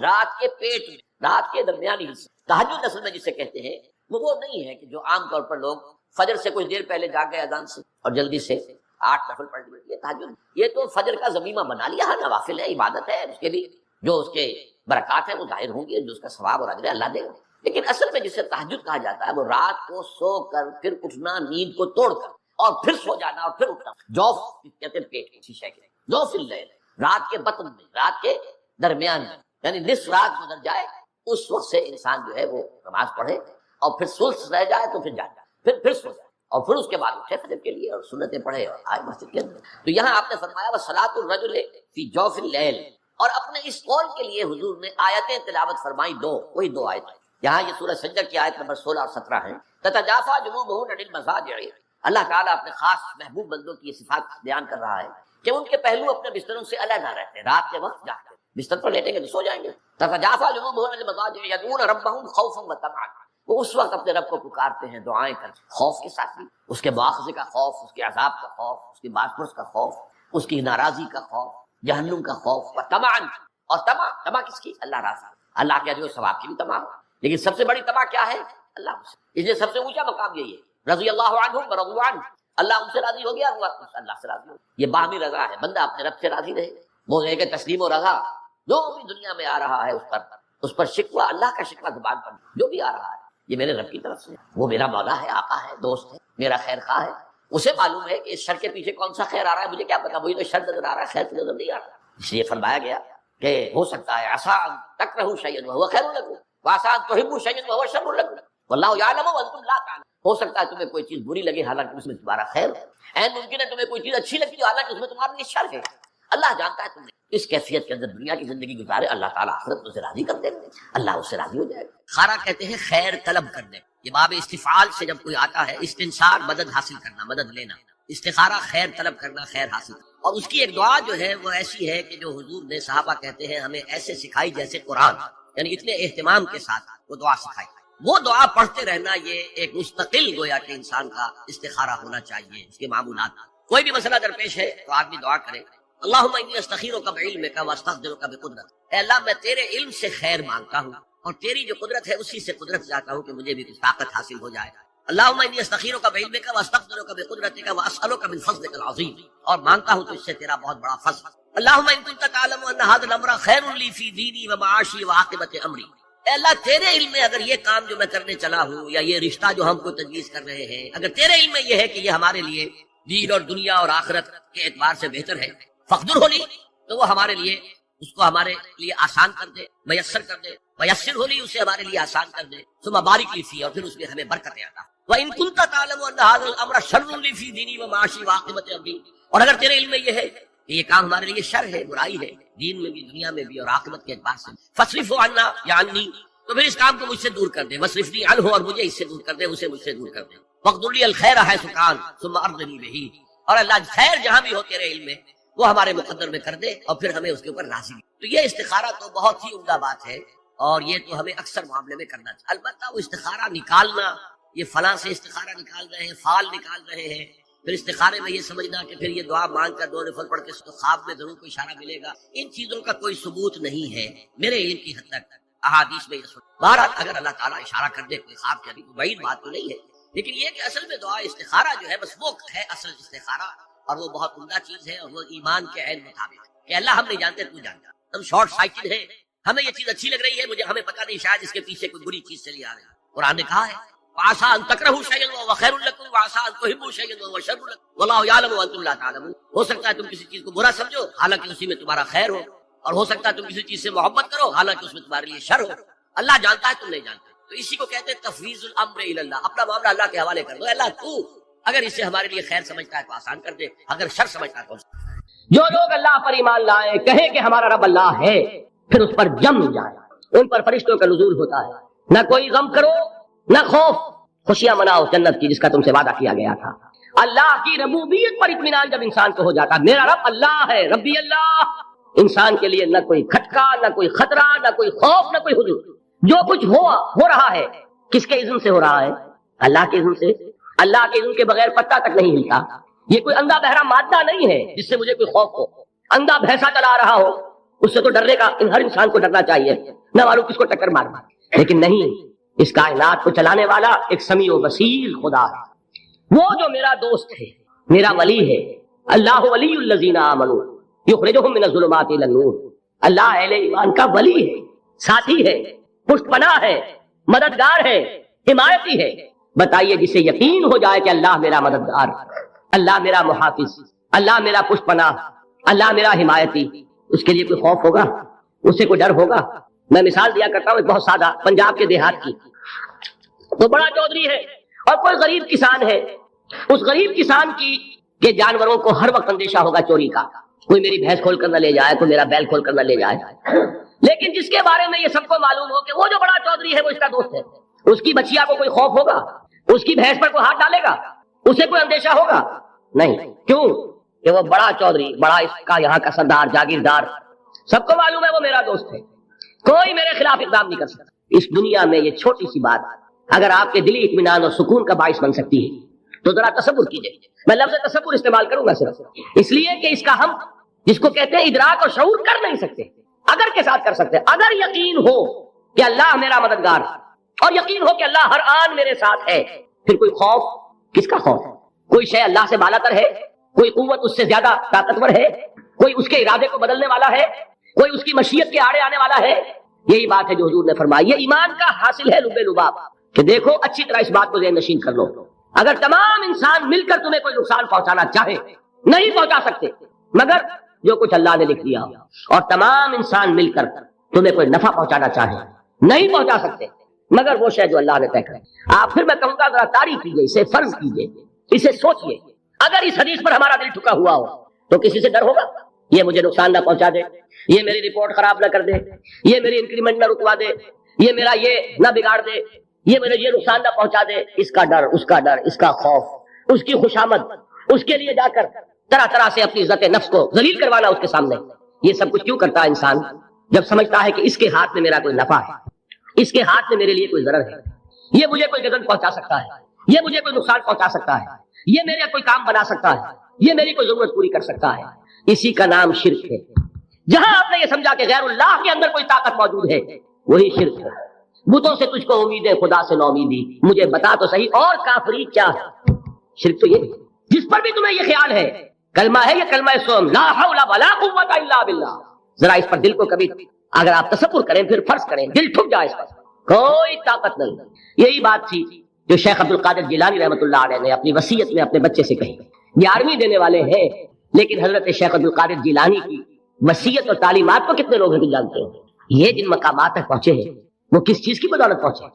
رات کے پیٹ میں، رات کے درمیانی حصے. تہجد اصل میں جسے کہتے ہیں وہ نہیں ہے کہ جو عام طور پر لوگ فجر سے کچھ دیر پہلے جا گئے اذان سے اور جلدی سے 8 نفل پڑھ لیے. یہ تہجد، یہ تو فجر کا ضمیمہ بنا لیا ہے، نوافل ہے، عبادت ہے، اس کے بھی جو اس کے برکات ہیں وہ ظاہر ہوں گی، جو اس کا ثواب اور اجر اللہ دے گا. لیکن اصل میں جسے تہجد کہا جاتا ہے وہ رات کو سو کر پھر اٹھنا، نیند کو توڑ کر اور پھر سو جانا اور پھر اٹھنا. جوف کہتے ہیں پیٹ کی شے کے، جوف اللیل، رات کے بطن میں، رات کے درمیان میں، یعنی نصف رات گزر جائے اس وقت سے انسان جو ہے وہ نماز پڑھے اور پھر ثلث رہ جائے تو پھر جا جائے، پھر سو جائے اور پھر اس کے بعد اٹھے فجر کے لیے اور سنتیں پڑھے اور آئے مسجد کے اندر. تو یہاں آپ نے فرمایا وصلاۃ الرجل فی جوف اللیل، اور اپنے اس قول کے لیے حضور نے آیتیں تلاوت فرمائی دو، وہی دو آیتیں. یہاں یہ سورہ سجدہ کی آیت نمبر 16 اور 17 ہیں. تتجافا جنوبہم عن المضاجع، اللہ تعالیٰ اپنے خاص محبوب بندوں کی یہ صفات بیان کر رہا ہے کہ ان کے پہلو اپنے بستروں سے علیحدہ رہتے ہیں، رات کے وقت جاگتے ہیں، بستر پر لیٹیں گے تو سو جائیں گے. تتجافا جنوبہم عن المضاجع یدعون ربہم خوفا وطمعا، وہ اس وقت اپنے رب کو پکارتے ہیں دعائیں کر، خوف کے ساتھ بھی، اس کے مواخذے کا خوف، اس کے عذاب کا خوف، اس کی باز کا خوف، اس کی ناراضی کا خوف، جہنم کا خوف، وطمعا، اور طمع کس کی؟ اللہ راضی، اللہ کے اجر و ثواب کی بھی طمع. لیکن سب سے بڑی طمع کیا ہے؟ اللہ سے. اس لیے سب سے اونچا مقام یہی ہے، رضی اللہ عنہم ورضوا عنہ، اللہ ان سے راضی ہو گیا، اللہ سے راضی ہو گیا. یہ باہمی رضا ہے، بندہ اپنے رب سے راضی رہے، وہ ہے کہ تسلیم و رضا. جو بھی دنیا میں آ رہا ہے اس پر شکوہ، اللہ کا شکوہ زبان پر جو بھی آ رہا ہے یہ میرے رب کی طرف سے، وہ میرا مولا ہے، آقا ہے، دوست ہے، میرا خیر خواہ ہے. اسے معلوم ہے کہ اس شر کے پیچھے کون سا خیر آ رہا ہے، مجھے کیا پتا، وہی تو شر نظر آ رہا ہے، خیر تو نظر نہیں آ رہا. اس لیے فرمایا گیا کہ ہو سکتا ہے عسیٰ ان تکرہوا شیئا وہو خیر لکم وعسیٰ ان تحبوا شیئا وہو شر لکم واللہ یعلم وانتم لا تعلمون. ہو سکتا ہے تمہیں کوئی چیز بری لگے حالانکہ اس میں تمہارا خیر ہے، این ممکن ہے تمہیں کوئی چیز اچھی لگتی ہے حالانکہ اس میں تمہارے لیے شر ہے. اللہ جانتا ہے تم نے اس کیفیت کے اندر دنیا کی زندگی گزارے، اللہ تعالیٰ آخرت میں اسے راضی کر دے گا، اللہ اس سے راضی ہو جائے گا. خارا کہتے ہیں خیر طلب کرنے، یہ باب استفعال سے جب کوئی آتا ہے، استنصار مدد حاصل کرنا، مدد لینا، استخارہ خیر طلب کرنا، خیر حاصل کرنا. اور اس کی ایک دعا جو ہے وہ ایسی ہے کہ جو حضور نے صحابہ کہتے ہیں ہمیں ایسے سکھائی جیسے قرآن، یعنی اتنے اہتمام کے ساتھ وہ دعا سکھائی. وہ دعا پڑھتے رہنا یہ ایک مستقل گویا کہ انسان کا استخارہ ہونا چاہیے. اس کے معمولات، کوئی بھی مسئلہ درپیش ہے تو آدمی دعا کرے، اللہم انی استخیرک بعلمک واستقدرک بقدرتک، اے اللہ میں تیرے علم سے خیر مانگتا ہوں اور تیری جو قدرت ہے اسی سے قدرت چاہتا ہوں کہ مجھے بھی کچھ طاقت حاصل ہو جائے. اللہم انی استخیرک بعلمک واستقدرک بقدرتک واسألک من فضلک العظیم، اور مانگتا ہوں تجھ سے تیرا بہت بڑا فضل. اللہم ان کنت تعلم ان ھذا الامر خیر لی فی دینی ومعاشی وعاقبۃ امری، اے اللہ تیرے علم میں اگر یہ کام جو میں کرنے چلا ہوں یا یہ رشتہ جو ہم کو تجویز کر رہے ہیں، اگر تیرے علم میں یہ ہے کہ یہ ہمارے لیے دین اور دنیا اور آخرت کے اعتبار سے بہتر ہے، فقدر ہو لی، تو وہ ہمارے لیے اس کو ہمارے لیے آسان کر دے، میسر کر دے، میسر ہو لی اسے ہمارے لیے آسان کر دے، ثم بارک لی فی، اور پھر اس میں ہمیں برکتیں عطا. وَإِن كُنتَ تَعْلَمُ أَنَّ هَذَا الْأَمْرَ شَرٌّ لِّي فِي دِينِي وَمَعَاشِي وَعَاقِبَةِ أَمْرِي، اور اگر تیرے علم میں یہ ہے کہ یہ کام ہمارے لیے شر ہے، برائی ہے، دین میں بھی دنیا میں بھی اور عاقبت کے اعتبار سے، فَاصْرِفْهُ عَنَّا یا عَنِّی، تو پھر اس کام کو مجھ سے دور کر دے، وَاصْرِفْنِی عَنْهُ، اور مجھے اس سے دور کر دے، اسے مجھ سے دور کر دے. وَاقْدُرْ لِی الْخَيْرَ حَيْثُ كَانَ ثُمَّ أَرْضِنِی بِهِ، اور اللہ خیر جہاں بھی ہو تیرے علم میں وہ ہمارے مقدر میں کر دے اور پھر ہمیں اس کے اوپر راضی. تو یہ استخارہ تو بہت ہی عمدہ بات ہے اور یہ تو ہمیں اکثر معاملے میں کرنا چاہیے. البتہ وہ استخارہ نکالنا، یہ فلاں سے استخارہ نکال رہے ہیں، فال نکال رہے ہیں، پھر استخارے میں یہ سمجھنا کہ پھر یہ دعا مانگ کر 2 نفل پڑھ کے تو خواب میں ضرور کوئی اشارہ ملے گا، ان چیزوں کا کوئی ثبوت نہیں ہے میرے علم کی حد تک. احادیث میں یہ سن، بہرحال اگر اللہ تعالیٰ اشارہ کر دے کوئی خواب کے، ابھی کوئی بعید بات تو نہیں ہے، لیکن یہ کہ اصل میں دعا استخارہ جو ہے بس وہ ہے اصل استخارہ، اور وہ بہت عمدہ چیز ہے اور وہ ایمان کے عین مطابق کہ اللہ ہم نہیں جانتے تو جانتا. ہم شارٹ سائٹڈ ہیں، ہمیں یہ چیز اچھی لگ رہی ہے، ہمیں پتہ نہیں شاید اس کے پیچھے کوئی بری چیز چلی آ رہی ہے. قرآن نے کہا ہے وَعَسَىٰ أَن تَكْرَهُوا شَيْئًا وَهُوَ خَيْرٌ لَكُمْ وَعَسَىٰ أَن تُحِبُّوا شَيْئًا وَهُوَ شَرٌّ لَكُمْ وَاللَّهُ يَعْلَمُ وَأَنتُمْ لَا تَعْلَمُونَ. ہو سکتا ہے تم کسی چیز کو برا سمجھو حالانکہ اسی میں تمہارا خیر ہو، اور ہو سکتا ہے تم کسی چیز سے محبت کرو حالانکہ اس میں تمہارے لیے شر ہو. اللہ جانتا ہے، تم نہیں جانتے. تو اسی کو کہتے ہیں تفویض الامر الی اللہ، اپنا معاملہ اللہ کے حوالے کر دو. اللہ تو اگر اسے ہمارے لیے خیر سمجھتا ہے تو آسان کر دے، اگر شر سمجھتا ہے تو. جو لوگ اللہ پر ایمان لائے، کہیں کہ ہمارا رب اللہ ہے، پھر اس پر جم جائے، ان پر فرشتوں کا نزول ہوتا ہے. نہ کوئی غم کرو نہ خوف، خوشیاں مناؤ جنت کی جس کا تم سے وعدہ کیا گیا تھا. اللہ کی ربوبیت پر اطمینان جب انسان کو ہو جاتا، میرا رب اللہ ہے، ربی اللہ، انسان کے لیے نہ کوئی کھٹکا، نہ کوئی خطرہ، نہ کوئی خوف، نہ کوئی حضور. جو کچھ ہو رہا ہے کس کے اذن سے ہو رہا ہے؟ اللہ کے اذن سے. اللہ کے اذن کے بغیر پتہ تک نہیں ہلتا. یہ کوئی اندھا بہرا مادہ نہیں ہے جس سے مجھے کوئی خوف ہو. اندھا بھینسا چلا رہا ہو اس سے تو ڈرنے کا ہر انسان کو ڈرنا چاہیے، نہ معلوم کس کو ٹکر مارنا، لیکن نہیں، اس کائنات کو چلانے والا ایک سمیع و بصیر خدا ہے، وہ جو میرا دوست ہے، میرا ولی ہے۔ اللہ ولی الذین آمنوا یخرجہم من الظلمات الی النور، اللہ اہل ایمان کا ولی ہے، ساتھی ہے، پشت پناہ ہے، مددگار ہے، حمایتی ہے۔ بتائیے جسے یقین ہو جائے کہ اللہ میرا مددگار، اللہ میرا محافظ، اللہ میرا پشت پناہ، اللہ میرا حمایتی، اس کے لیے کوئی خوف ہوگا؟ اس سے کوئی ڈر ہوگا؟ میں مثال دیا کرتا ہوں ایک بہت سادہ، پنجاب کے دیہات کی۔ تو بڑا چودھری ہے اور کوئی غریب کسان ہے، اس غریب کسان کی کہ جانوروں کو ہر وقت اندیشہ ہوگا چوری کا، کوئی میری بھینس کھول کر نہ لے جائے، کوئی میرا بیل کھول کر نہ لے جائے۔ لیکن جس کے بارے میں یہ سب کو معلوم ہو کہ وہ جو بڑا چودھری ہے وہ اس کا دوست ہے، اس کی بچیا کو کوئی خوف ہوگا؟ اس کی بھینس پر کوئی ہاتھ ڈالے گا؟ اسے کوئی اندیشہ ہوگا؟ نہیں۔ کیوں؟ کہ وہ بڑا چودھری، بڑا اس کا یہاں کا سردار، جاگیردار، سب کو معلوم ہے وہ میرا دوست ہے، کوئی میرے خلاف اقدام نہیں کر سکتا۔ اس دنیا میں یہ چھوٹی سی بات اگر آپ کے دلی اطمینان اور سکون کا باعث بن سکتی ہے تو ذرا تصور کیجئے۔ میں لفظ تصور استعمال کروں گا صرف اس لیے کہ اس کا ہم جس کو کہتے ہیں ادراک اور شعور کر نہیں سکتے، اگر کے ساتھ کر سکتے، اگر یقین ہو کہ اللہ میرا مددگار اور یقین ہو کہ اللہ ہر آن میرے ساتھ ہے، پھر کوئی خوف کس کا خوف؟ کوئی شے اللہ سے بالا تر ہے؟ کوئی قوت اس سے زیادہ طاقتور ہے؟ کوئی اس کے ارادے کو بدلنے والا ہے؟ کوئی اس کی مشیت کے آڑے آنے والا ہے؟ یہی بات ہے جو حضور نے فرمائی، یہ ایمان کا حاصل ہے لب لباب، کہ دیکھو اچھی طرح اس بات کو ذہن نشین کر لو، اگر تمام انسان مل کر تمہیں کوئی نقصان پہنچانا چاہے نہیں پہنچا سکتے، مگر جو کچھ اللہ نے لکھ دیا، اور تمام انسان مل کر تمہیں کوئی نفع پہنچانا چاہے نہیں پہنچا سکتے، مگر وہ شے جو اللہ نے طے کر۔ آپ پھر میں کہوں گا ذرا تعریف کیجیے، اسے فرض کیجیے، اسے سوچیے، اگر اس حدیث پر ہمارا دل ٹھکا ہوا ہو تو کسی سے ڈر ہوگا؟ یہ مجھے نقصان نہ پہنچا دے، یہ میری رپورٹ خراب نہ کر دے، یہ میری انکریمنٹ نہ رکوا دے، یہ میرا یہ نہ بگاڑ دے، یہ میرے یہ نقصان نہ پہنچا دے، اس کا ڈر، اس کا ڈر، اس کا خوف، اس کی خوشامد، اس کے لیے جا کر طرح طرح سے اپنی عزت نفس کو ذلیل کروانا اس کے سامنے، یہ سب کچھ کیوں کرتا ہے انسان؟ جب سمجھتا ہے کہ اس کے ہاتھ میں میرا کوئی نفع ہے، اس کے ہاتھ میں میرے لیے کوئی ضرر ہے، یہ مجھے کوئی غضب پہنچا سکتا ہے، یہ مجھے کوئی نقصان پہنچا سکتا ہے، یہ میرا کوئی کام بنا سکتا ہے، یہ میری کوئی ضرورت پوری کر سکتا ہے، اسی کا نام شرک ہے۔ جہاں آپ نے یہ سمجھا کہ غیر اللہ کے اندر کوئی طاقت موجود ہے، وہی شرک ہے۔ بتوں سے تجھ کو امید ہے، خدا سے نومیدی، مجھے بتا تو صحیح اور کافری کیا ہے؟ شرک تو یہ جس پر بھی تمہیں یہ خیال ہے کلمہ ہے، یہ کلمہ سوم، لا حول ولا قوت الا باللہ، ذرا اس پر دل کو کبھی اگر آپ تصور کریں، پھر فرض کریں، دل ٹھک جائے اس پر، کوئی طاقت نہیں۔ یہی بات تھی جو شیخ عبد القادر جیلانی رحمۃ اللہ علیہ نے اپنی وصیت میں اپنے بچے سے کہی۔ 11ویں دینے والے ہیں، لیکن حضرت شیخ عبد القادر جیلانی کی وصیت اور تعلیمات کو کتنے لوگ جانتے ہیں؟ یہ جن مقامات تک پہنچے ہیں وہ کس چیز کی بدولت پہنچے؟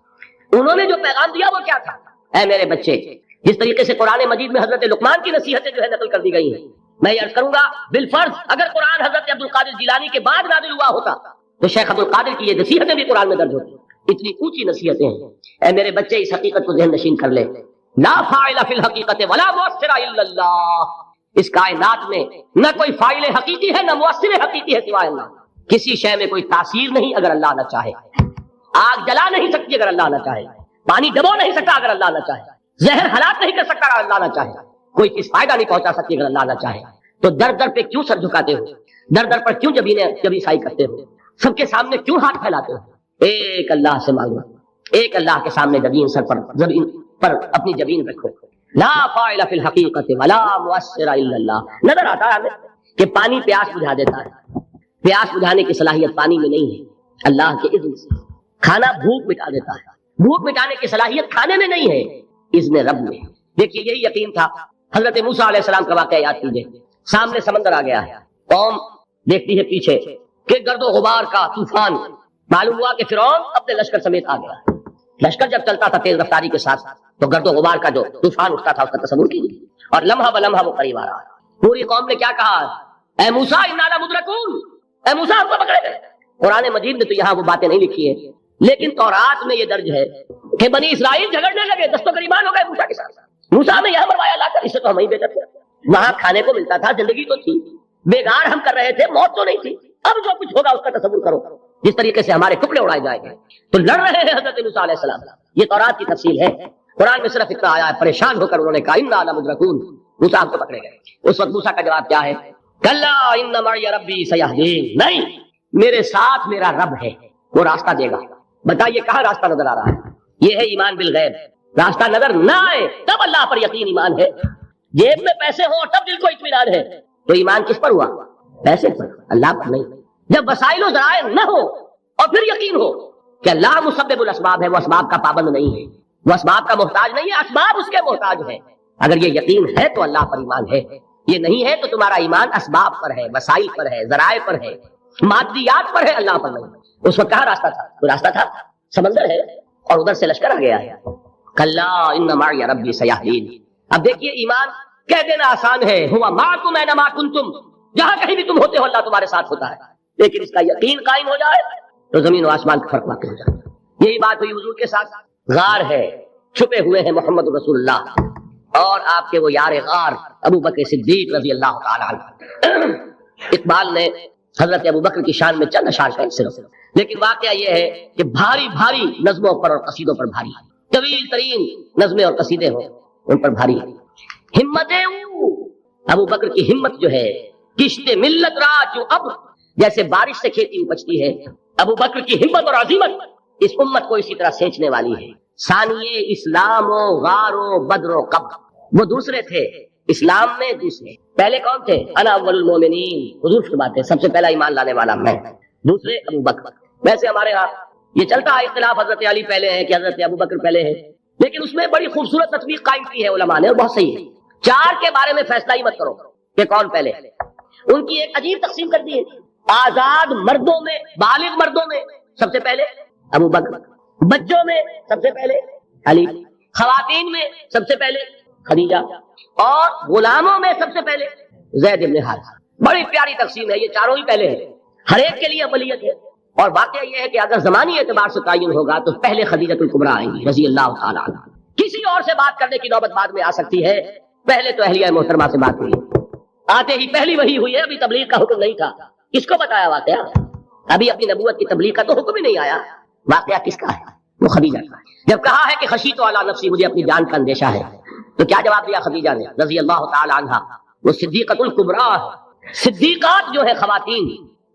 انہوں نے جو پیغام دیا وہ کیا تھا؟ اے میرے بچے، جس طریقے سے قرآن مجید میں حضرت لقمان کی نصیحتیں جو ہے نقل کر دی گئی ہیں، میں یہ عرض کروں گا بالفرض اگر قرآن حضرت عبد القادر جیلانی کے بعد نازل ہوا ہوتا تو شیخ عبد القادر کی یہ نصیحتیں بھی قرآن میں درج ہوتی۔ اتنی اونچی نصیحتیں ہیں۔ اے میرے بچے، اس حقیقت کو ذہن نشین کر لے، لا فاعل فی الحقیقت ولا مؤثر الا اللہ، اس کائنات میں نہ کوئی فاعل حقیقی ہے نہ مؤثر حقیقی ہے سوائے اللہ۔ کسی شے میں کوئی تاثیر نہیں اگر اللہ نہ چاہے، آگ جلا نہیں سکتی اگر اللہ نہ چاہے، پانی ڈبو نہیں سکتا اگر اللہ نہ چاہے، زہر ہلاک نہیں کر سکتا اگر اللہ نہ چاہے، کوئی چیز فائدہ نہیں پہنچا سکتی اگر اللہ نہ چاہے۔ تو در در پہ کیوں سر جھکاتے ہو؟ در در پر کیوں جبیں سائی کرتے ہو؟ سب کے سامنے کیوں ہاتھ پھیلاتے ہو؟ ایک اللہ سے مانگو، ایک اللہ کے سامنے جبین سر پر اپنی جبین رکھو۔ لا فاعل فی الحقیقت ولا مؤثر الا اللہ۔ نظر آتا ہے ہمیں کہ پانی پیاس بجھا دیتا ہے، پیاس بجھانے کی صلاحیت پانی میں نہیں ہے، اللہ کے اذن سے۔ کھانا بھوک مٹا دیتا ہے، بھوک مٹانے کی صلاحیت کھانے میں نہیں ہے، اذن رب میں۔ دیکھیے یہی یقین تھا حضرت موسیٰ علیہ السلام کا واقعہ یاد کیجیے۔ سامنے سمندر آ گیا ہے، قوم دیکھتی ہے پیچھے کہ گرد و غبار کا طوفان، معلوم ہوا کہ فرعون اپنے لشکر سمیت آ گیا۔ لشکر جب چلتا تھا تیز رفتاری کے ساتھ تو گرد و غبار کا جو طوفان اٹھتا تھا اس کا تصور کیجیے، اور لمحہ بلمحہ وہ قریب آ رہا ہے۔ پوری قوم نے کیا کہا؟ اے موسیٰ انا لمدرکون، اے موسیٰ ہم کو پکڑے گئے۔ قرآن مجید میں تو یہاں وہ باتیں نہیں لکھی ہیں، لیکن تورات میں یہ درج ہے کہ بنی اسرائیل جھگڑنے لگے، دست و گریبان ہو گئے موسیٰ کے ساتھ۔ موسیٰ نے یہاں مروایا لا کر، اسے تو ہم ہی بہتر تھے، وہاں کھانے کو ملتا تھا، زندگی تو تھی، بیگار ہم کر رہے تھے، موت تو نہیں تھی، اب جو کچھ ہوگا اس کا تصور کرو، جس طریقے سے ہمارے ٹکڑے اڑائے جائیں گے۔ تو لڑ رہے ہیں حضرت موسیٰ علیہ السلام، یہ تورات کی تفصیل ہے۔ قرآن میں صرف اتنا آیا ہے، پریشان ہو کر انہوں نے کہا انا لمدرکون، موسیٰ ہم کو پکڑے گئے۔ اس وقت موسیٰ کا جواب کیا ہے؟ کلا ان معی ربی سیہدین، نہیں، میرے ساتھ میرا رب ہے، وہ راستہ دے گا۔ بتائیے کہاں راستہ نظر آ رہا ہے؟ یہ ہے ایمان بالغیب۔ راستہ نظر نہ آئے تب اللہ پر یقین ایمان ہے۔ جیب میں پیسے ہو تب دل کو اطمینان ہے، تو ایمان کس پر ہوا؟ پیسے پر، اللہ پر نہیں۔ جب وسائل و ذرائع نہ ہو اور پھر یقین ہو کہ اللہ مسبب الاسباب ہے، وہ اسباب کا پابند نہیں ہے، وہ اسباب کا محتاج نہیں ہے، اسباب اس کے محتاج ہیں۔ اگر یہ یقین ہے تو اللہ پر ایمان ہے، یہ نہیں ہے تو تمہارا ایمان اسباب پر ہے، وسائل پر ہے، ذرائع پر ہے، مادیات پر ہے، اللہ پر نہیں۔ اس وقت کہاں راستہ تھا؟ تو راستہ تھا سمندر ہے اور ادھر سے لشکر آ گیا ہے۔ کلا ان معی ربی سیہدین۔ اب دیکھیے ایمان کہہ دینا آسان ہے، ہوا معکم اینما کنتم، جہاں کہیں بھی تم ہوتے ہو اللہ تمہارے ساتھ ہوتا ہے، لیکن اس کا یقین قائم ہو جائے تو زمین و آسمان کا فرق واقع ہو جائے۔ یہی بات ہوئی حضور کے ساتھ۔ غار ہے، چھپے ہوئے ہیں محمد رسول اللہ اور آپ کے وہ یار غار ابو بکر صدیق رضی اللہ تعالی عنہ۔ اقبال نے حضرت ابو بکر کی شان میں چند اشعار کہے صرف، لیکن واقعہ یہ ہے کہ بھاری بھاری نظموں پر اور قصیدوں پر بھاری، طویل ترین نظمیں اور قصیدے ہوں ان پر بھاری۔ ہمت ابو بکر کی ہمت جو ہے، کشت ملت را جو اب جیسے بارش سے کھیتی اپجتی ہے، ابو بکر کی ہمت اور عظیمت اس امت کو اسی طرح سینچنے والی ہے۔ ثانیے اسلام و غار و بدر و قبر، وہ دوسرے تھے اسلام میں، دوسرے پہلے کون تھے؟ انا اول المومنین، حضور کی بات ہے، سب سے پہلا ایمان لانے والا میں، دوسرے ابو بکر۔ ویسے ہمارے ہاں یہ چلتا ہے اختلاف، حضرت علی پہلے ہیں کہ حضرت ابو بکر پہلے ہیں، لیکن اس میں بڑی خوبصورت تطبیق قائم کی ہے علماء نے اور بہت صحیح ہے۔ چار کے بارے میں فیصلہ ہی مت کرو کہ کون پہلے، ان کی ایک عجیب تقسیم کر دی ہے۔ آزاد مردوں میں، بالغ مردوں میں سب سے پہلے ابو بکر، بچوں میں سب سے پہلے علی، خواتین میں سب سے پہلے خدیجہ، اور غلاموں میں سب سے پہلے زید بن حارثہ۔ بڑی پیاری تقسیم ہے، یہ چاروں ہی پہلے ہیں، ہر ایک کے لیے اولیت ہے۔ اور واقعہ یہ ہے کہ اگر زمانی اعتبار سے تعین ہوگا تو پہلے خدیجۃ الکبریٰ آئیں گی رضی اللہ تعالی عنہ۔ کسی اور سے بات کرنے کی نوبت بعد میں آ سکتی ہے، پہلے تو اہلیہ محترمہ سے بات ہوئی، آتے ہی پہلی وہی ہوئی ہے، ابھی تبلیغ کا حکم نہیں تھا۔ کس کو بتایا واقعہ؟ ابھی اپنی نبوت کی تبلیغ کا تو حکم ہی نہیں آیا۔ واقعہ کس کا ہے؟ وہ خدیجہ کا۔ جب کہا ہے کہ خشیت علی نفسی، مجھے اپنی جان کا اندیشہ ہے، تو کیا جواب دیا خدیجہ نے رضی اللہ تعالی عنہا؟ وہ صدیقۃ الکبریٰ، صدیقات جو ہے خواتین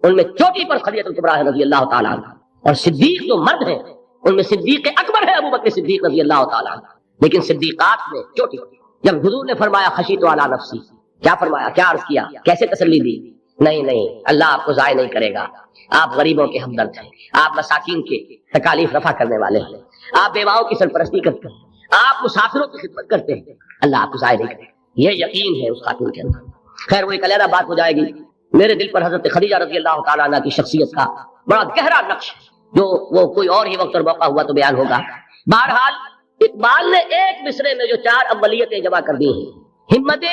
ان میں چوٹی پر خدیجۃ الکبریٰ ہے رضی اللہ تعالی عنہا، اور صدیق جو مرد ہیں ان میں صدیق اکبر ہے ابو بکر صدیق رضی اللہ تعالی عنہ، لیکن صدیقات میں چوٹی پر۔ جب حضور نے فرمایا خشیت علی نفسی، کیا فرمایا، کیا عرض کیا، کیسے تسلی دی؟ نہیں اللہ آپ کو ضائع نہیں کرے گا، آپ غریبوں کے ہمدرد ہیں، آپ مساکین کے تکالیف رفع کرنے والے ہیں، آپ بیواؤں کی سرپرستی کرتے ہیں، آپ مسافروں کی خدمت کرتے ہیں، اللہ آپ کو ضائع نہیں کرے گا۔ یہ یقین ہے اس خاتون کے اندر۔ خیر وہ ایک علیحدہ بات ہو جائے گی۔ میرے دل پر حضرت خدیجہ رضی اللہ تعالیٰ عنہ کی شخصیت کا بڑا گہرا نقش، جو وہ کوئی اور ہی وقت اور موقع ہوا تو بیان ہوگا۔ بہرحال اقبال نے ایک مصرے میں جو چار اولیتیں جمع کر دی ہیں، ہمت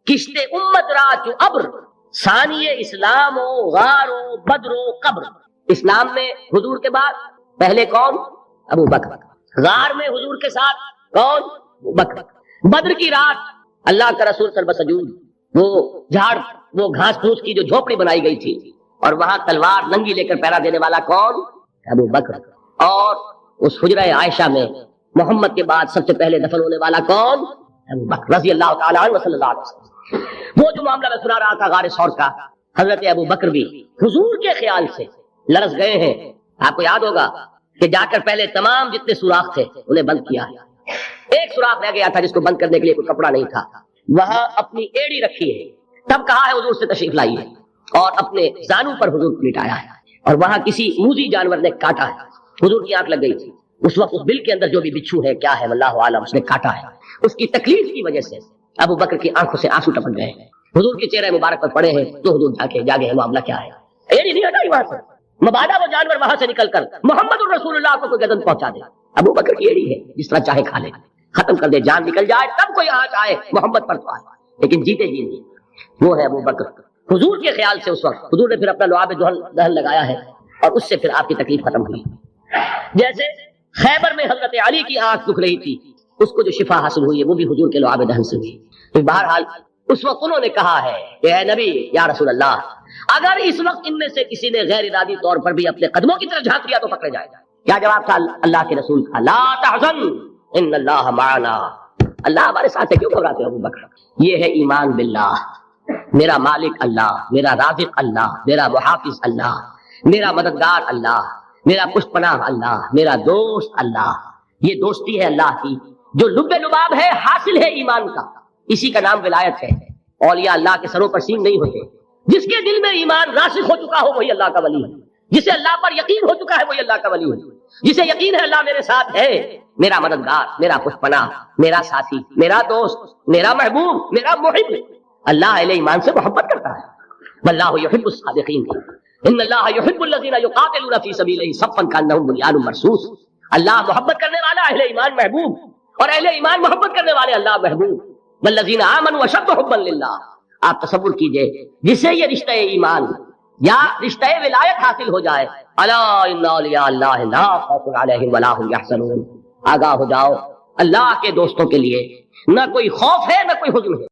کشت امت را چو ابر، ثانی اسلام و غار و بدر و قبر۔ اسلام میں حضور کے بعد پہلے کون؟ ابو بکر۔ غار میں حضور کے ساتھ کون؟ ابو بکر۔ بدر کی رات اللہ کا رسول سر بسجود، وہ جھاڑ، وہ گھاس پھوس کی جو جھوپڑی بنائی گئی تھی، اور وہاں تلوار ننگی لے کر پہرا دینے والا کون؟ ابو بکر۔ اور اس حجرہ عائشہ میں محمد کے بعد سب سے پہلے دفن ہونے والا کون؟ ابو بکر رضی اللہ تعالی عنہ صلی اللہ علیہ وسلم۔ وہ جو معاملہ میں سنا رہا تھا غار ثور کا، حضرت ابو بکر بھی حضور کے خیال سے لرز گئے ہیں۔ آپ کو یاد ہوگا کہ جا کر پہلے تمام جتنے سوراخ تھے انہیں بند کیا، ایک سوراخ رہ گیا تھا جس کو بند کرنے کے لیے کوئی کپڑا نہیں تھا، وہاں اپنی ایڑی رکھی ہے، تب کہا ہے حضور سے تشریف لائیے، اور اپنے زانو پر حضور کو لٹایا ہے، اور وہاں کسی موذی جانور نے کاٹا ہے، حضور کی آنکھ لگ گئی تھی، اس وقت اس بل کے اندر جو بھی بچھو ہے کیا ہے واللہ عالم، اس نے کاٹا ہے، اس کی تکلیف کی وجہ سے ابو بکر کی آنکھوں سے آنسو ٹپک گئے ہیں، حضور کے چہرے مبارک پر پڑے ہیں، تو حضور جاگے ہیں، معاملہ کیا ہے؟ ایڑی نہیں ہٹائی وہاں سے، مبادا وہ جانور وہاں سے نکل کر محمد الرسول اللہ کو کوئی گردن پہنچا دے، ابو بکر کی ایڑی ہے، جس طرح چاہے کھا لے، ختم کر دے، جان نکل جائے تب کوئی آنچ آئے محمد پر تو آئے، لیکن جیتے جی نہیں، وہ ہے ابو بکر۔ حضور کے خیال سے اس وقت حضور نے پھر اپنا لعاب دہن لگایا ہے، اور اس سے پھر آپ کی تکلیف ختم ہوئی۔ جیسے خیبر میں حضرت علی کی آنکھ دکھ رہی تھی، اس کو جو شفا حاصل ہوئی ہے وہ بھی حضور کے لعاب دہن سے ہوئی۔ تو بہرحال اس وقت انہوں نے کہا ہے کہ اے نبی یا رسول اللہ، اگر اس وقت ان میں سے کسی نے غیر ارادی طور پر بھی اپنے قدموں کی طرف جھانک دیا تو پکڑے جائے گا۔ کیا جواب تھا اللہ کے رسول کا؟ لا تحزن ان اللہ معنا، اللہ ہمارے ساتھ ہے، کیوں گھبراتے ہو ابو بکر؟ یہ ہے ایمان باللہ، میرا مالک اللہ، میرا رازق اللہ، میرا محافظ اللہ، میرا مددگار اللہ، میرا پشت پناہ اللہ، میرا دوست اللہ. یہ دوستی ہے اللہ کی جو لب لباب ہے، حاصل ہے ایمان کا. اسی کا نام ولایت ہے. اولیاء اللہ کے سروں پر سین نہیں ہوتے. جس کے دل میں ایمان راسخ ہو چکا ہو وہی اللہ کا ولی ہے. جسے اللہ پر یقین ہو چکا ہے وہی اللہ کا ولی ہے. جسے یقین ہے اللہ میرے ساتھ ہے، میرا مددگار، میرا پشت پناہ، میرا ساتھی، میرا دوست، میرا محبوب، میرا محب. اللہ اہل ایمان سے محبت کرتا ہے. واللہ یحب الصادقین. ان اللہ یحب الذین یقاتلون فی سبیلہ صفا کانہم بنیان مرصوص. اللہ محبت کرنے والا، اہل ایمان محبوب، اور اہل ایمان محبت کرنے والے اللہ محبوب. والذین آمنوا اشد حبا للہ. آپ تصور کیجئے جسے یہ رشتہ ایمان یا رشتہ ولایت حاصل ہو جائے، الا ان اولیاء اللہ لا خوف علیہم ولا هم یحزنون. آگاہ ہو جاؤ، اللہ کے دوستوں کے لیے نہ کوئی خوف ہے نہ کوئی حزن ہے.